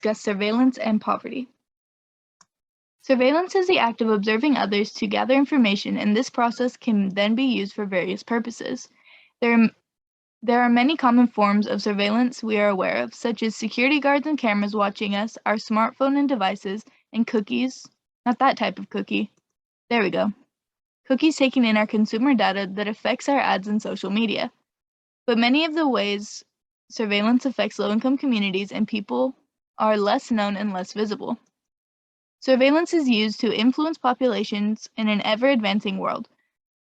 discuss surveillance and poverty. Surveillance is the act of observing others to gather information, and this process can then be used for various purposes. There are many common forms of surveillance we are aware of, such as security guards and cameras watching us, our smartphone and devices, and cookies. Not that type of cookie. There we go. Cookies taking in our consumer data that affects our ads and social media. But many of the ways surveillance affects low-income communities and people are less known and less visible. Surveillance is used to influence populations in an ever-advancing world,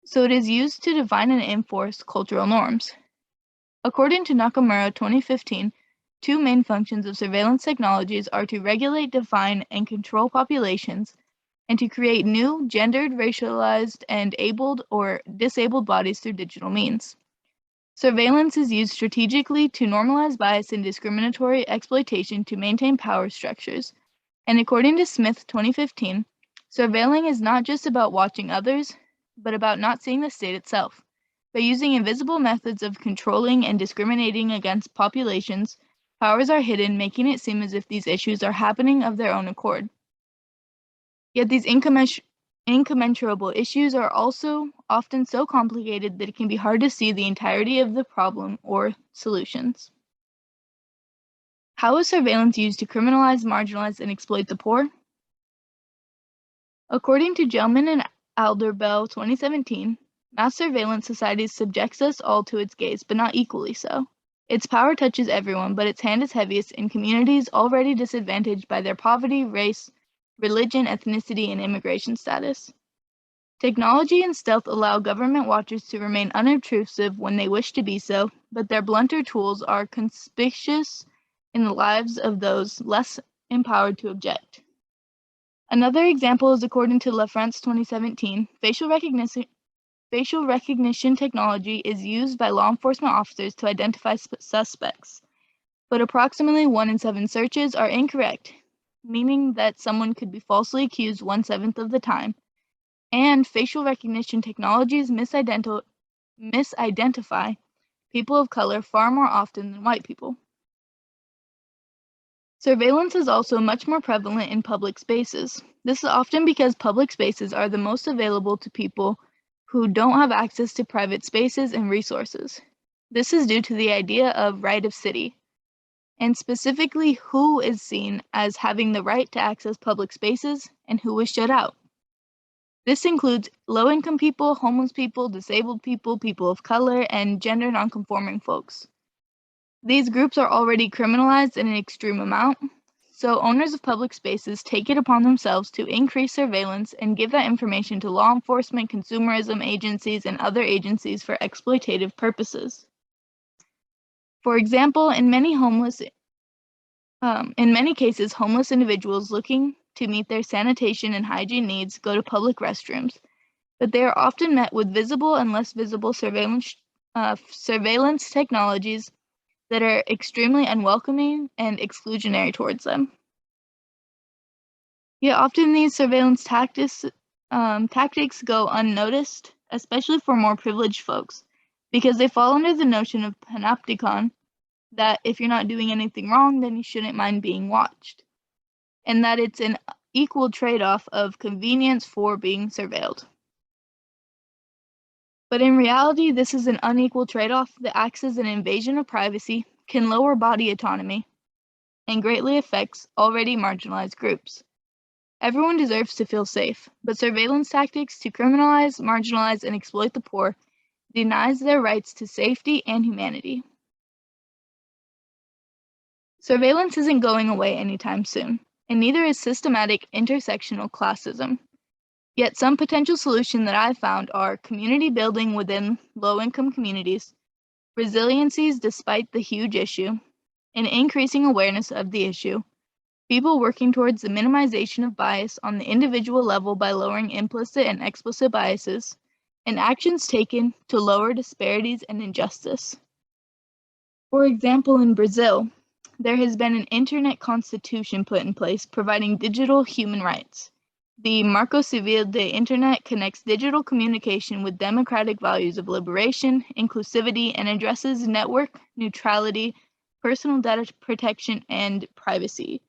so it is used to define and enforce cultural norms. According to Nakamura 2015, two main functions of surveillance technologies are to regulate, define, and control populations, and to create new, gendered, racialized, and abled or disabled bodies through digital means. Surveillance is used strategically to normalize bias and discriminatory exploitation to maintain power structures. And according to Smith 2015, surveilling is not just about watching others, but about not seeing the state itself. By using invisible methods of controlling and discriminating against populations, powers are hidden, making it seem as if these issues are happening of their own accord. Yet these incommensurable issues are also often so complicated that it can be hard to see the entirety of the problem or solutions. How is surveillance used to criminalize, marginalize, and exploit the poor? According to Gelman and Alderbell 2017, mass surveillance society subjects us all to its gaze, but not equally so. Its power touches everyone, but its hand is heaviest in communities already disadvantaged by their poverty, race, religion, ethnicity, and immigration status. Technology and stealth allow government watchers to remain unobtrusive when they wish to be so, but their blunter tools are conspicuous in the lives of those less empowered to object. Another example is according to LaFrance 2017, facial recognition technology is used by law enforcement officers to identify suspects, but approximately 1 in 7 searches are incorrect, meaning that someone could be falsely accused 1/7 of the time, and facial recognition technologies misidentify people of color far more often than white people. Surveillance is also much more prevalent in public spaces. This is often because public spaces are the most available to people who don't have access to private spaces and resources. This is due to the idea of right of city, and specifically who is seen as having the right to access public spaces and who is shut out. This includes low-income people, homeless people, disabled people, people of color, and gender nonconforming folks. These groups are already criminalized in an extreme amount, so owners of public spaces take it upon themselves to increase surveillance and give that information to law enforcement, consumerism agencies, and other agencies for exploitative purposes. For example, in many cases, homeless individuals looking to meet their sanitation and hygiene needs go to public restrooms, but they are often met with visible and less visible surveillance technologies that are extremely unwelcoming and exclusionary towards them. Yet often these surveillance tactics go unnoticed, especially for more privileged folks, because they fall under the notion of panopticon, that if you're not doing anything wrong, then you shouldn't mind being watched, and that it's an equal trade-off of convenience for being surveilled. But in reality, this is an unequal trade-off that acts as an invasion of privacy, can lower body autonomy, and greatly affects already marginalized groups. Everyone deserves to feel safe, but surveillance tactics to criminalize, marginalize, and exploit the poor denies their rights to safety and humanity. Surveillance isn't going away anytime soon, and neither is systematic intersectional classism. Yet some potential solutions that I've found are community building within low-income communities, resiliencies despite the huge issue, an increasing awareness of the issue, people working towards the minimization of bias on the individual level by lowering implicit and explicit biases, and actions taken to lower disparities and injustice. For example, in Brazil, there has been an internet constitution put in place providing digital human rights. The Marco Civil de Internet connects digital communication with democratic values of liberation, inclusivity, and addresses network neutrality, personal data protection, and privacy.